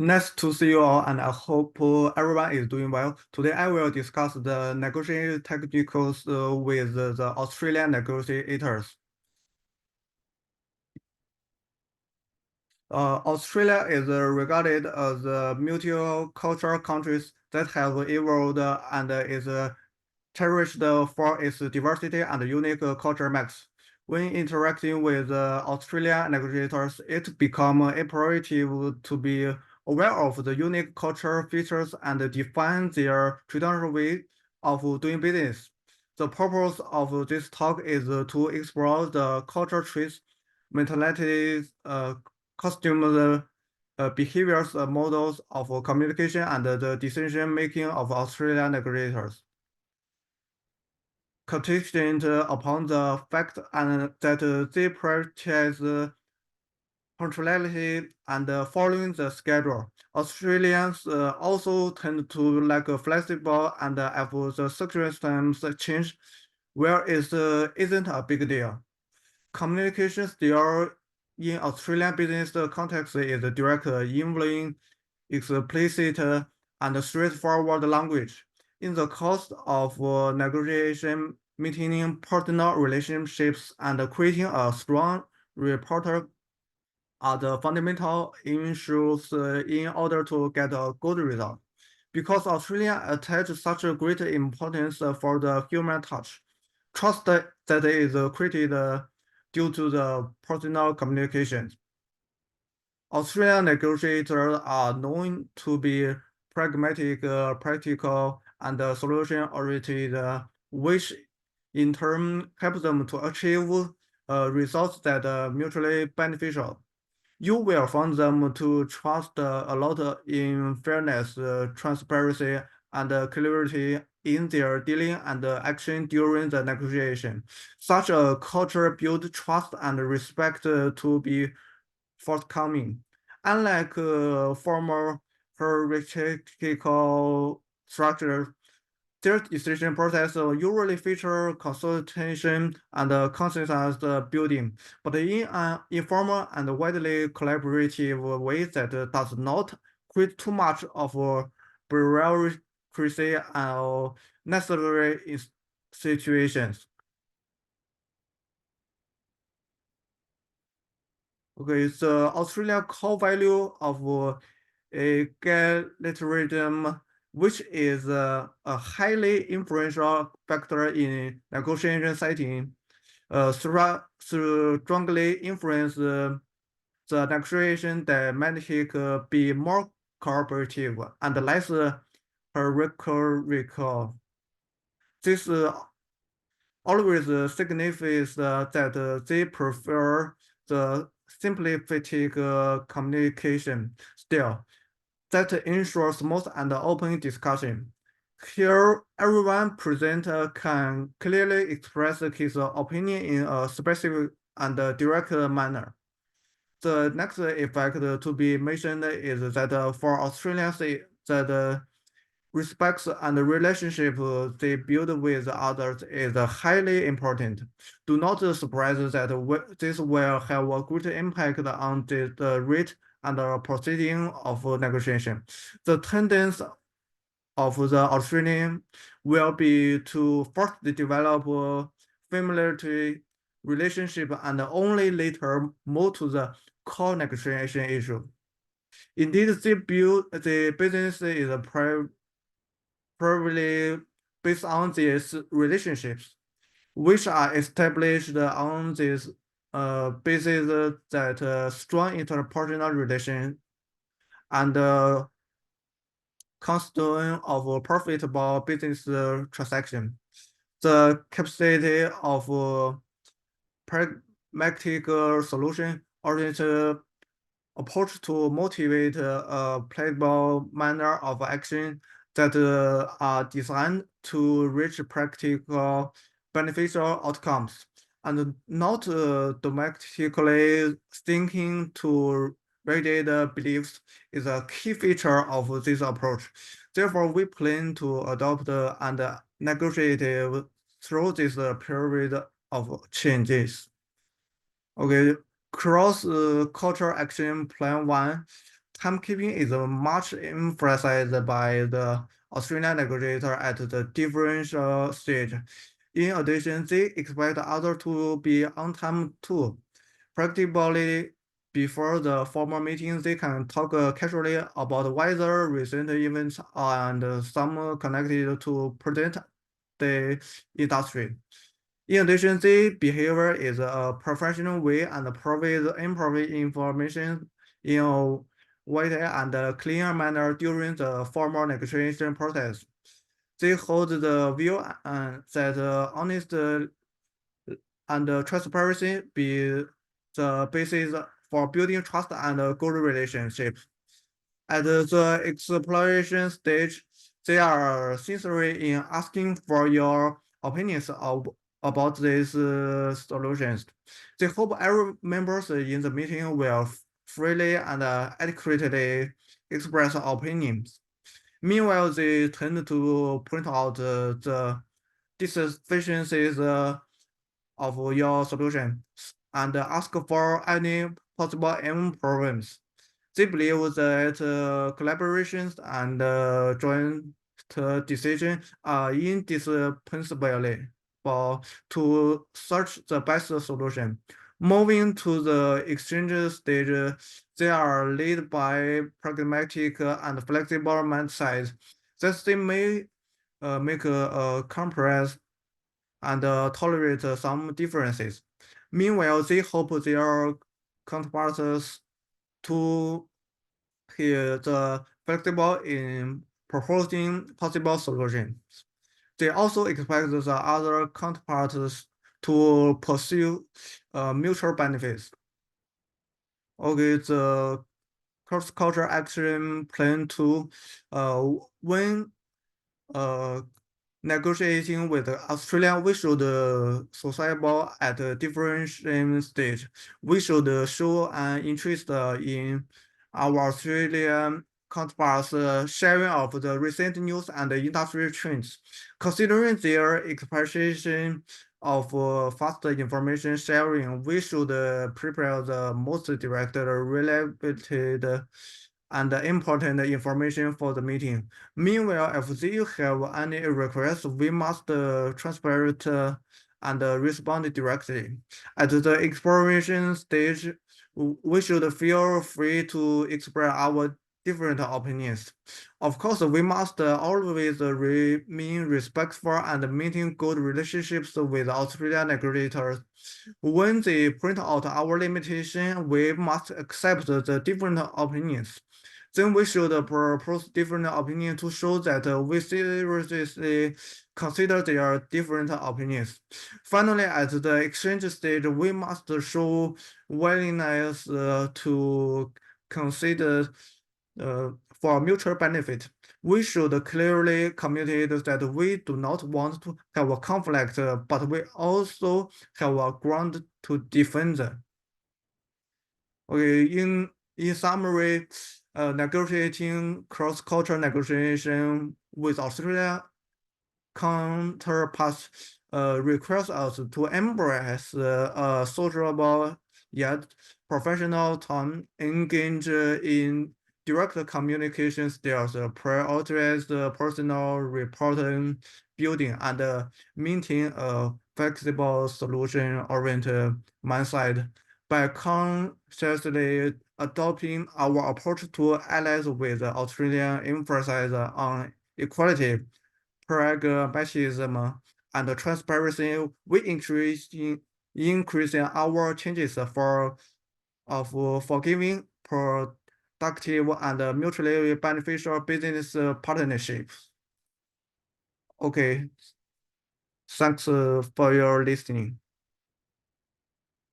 Nice to see you all, and I hope everyone is doing well. Today, I will discuss the negotiation technicals with the Australian negotiators. Australia is regarded as a multicultural country that has evolved and is cherished for its diversity and unique culture mix. When interacting with Australian negotiators, it becomes imperative to be aware of the unique cultural features and define their traditional way of doing business. The purpose of this talk is to explore the cultural traits, mentalities, customer behaviors, models of communication, and the decision making of Australian negotiators contingent upon the fact that they prioritize punctuality and following the schedule. Australians also tend to like flexible and if the circumstances change, where it isn't a big deal. Communication still in Australian business context is direct, involving explicit and straightforward language. In the course of negotiation, maintaining personal relationships and creating a strong rapport are the fundamental issues in order to get a good result. Because Australia attach such a great importance for the human touch, trust that is created due to the personal communication. Australian negotiators are known to be pragmatic, practical, and solution-oriented, which in turn helps them to achieve results that are mutually beneficial. You will find them to trust a lot in fairness, transparency, and clarity in their dealing and action during the negotiation. Such a culture builds trust and respect to be forthcoming. Unlike former hierarchical structures, their decision process usually feature consultation and consensus building, but in an informal and widely collaborative way that does not create too much of bureaucracy or necessary situations. Okay, the Australia core value of egalitarianism, which is a highly influential factor in negotiation setting, strongly influence the negotiation dynamic be more cooperative and less hierarchical. This always signifies that they prefer the simplified communication style that ensures smooth and open discussion. Here, everyone present can clearly express his opinion in a specific and direct manner. The next effect to be mentioned is that for Australians, that respects and relationship they build with others is highly important. Do not surprise that this will have a great impact on the rate and proceeding of negotiation. The tendency of the Australian will be to first develop familiarity relationship and only later move to the core negotiation issue. Indeed, the business is primarily based on these relationships, which are established on this basis that strong interpersonal relation and cornerstone of a profitable business transaction. The capacity of pragmatic solution-oriented approach to motivate a playable manner of action that are designed to reach practical beneficial outcomes and not domestically thinking to rigid beliefs is a key feature of this approach. Therefore, we plan to adopt and negotiate through this period of changes. Okay, cross cultural action plan one timekeeping is much emphasized by the Australian regulator at the differential stage. In addition, they expect others to be on time too. Predictably, before the formal meeting, they can talk casually about weather, recent events, and some connected to present the industry. In addition, the behavior is a professional way and provides improve information in a wide and clear manner during the formal negotiation process. They hold the view that honest and transparency be the basis for building trust and a good relationship. At the exploration stage, they are sincere in asking for your opinions about these solutions. They hope every members in the meeting will freely and adequately express opinions. Meanwhile, they tend to point out the deficiencies of your solution and ask for any possible improvements. They believe that collaborations and joint decision are indispensable to search the best solution. Moving to the exchange stage, they are led by pragmatic and flexible mindsets that they may make a compromise and tolerate some differences. Meanwhile, they hope their counterparts to hear the flexible in proposing possible solutions. They also expect the other counterparts to pursue mutual benefits. Okay, the cross-cultural action plan to when uh, negotiating with Australia, we should sociable at a different stage. We should show an interest in our Australian counterparts sharing of the recent news and industry trends. Considering their expectation of faster information sharing, we should prepare the most direct, related, and important information for the meeting. Meanwhile, if they have any requests, we must transparent and respond directly. At the exploration stage, we should feel free to express our different opinions. Of course, we must always remain respectful and maintain good relationships with Australian regulators. When they point out our limitation, we must accept the different opinions. Then we should propose different opinions to show that we seriously consider their different opinions. Finally, at the exchange stage, we must show willingness to consider for mutual benefit. We should clearly communicate that we do not want to have a conflict, but we also have a ground to defend. Okay, in summary, negotiating cross-cultural negotiation with Australia counterparts requires us to embrace a sociable yet professional tone, engage in direct communication skills, prioritize personal reporting building, and maintain a flexible solution-oriented mindset. By consciously adopting our approach to allies with Australian emphasis on equality, pragmatism, and transparency, we increasing our chances of forgiving, productive, and mutually beneficial business partnerships. Okay, thanks for your listening.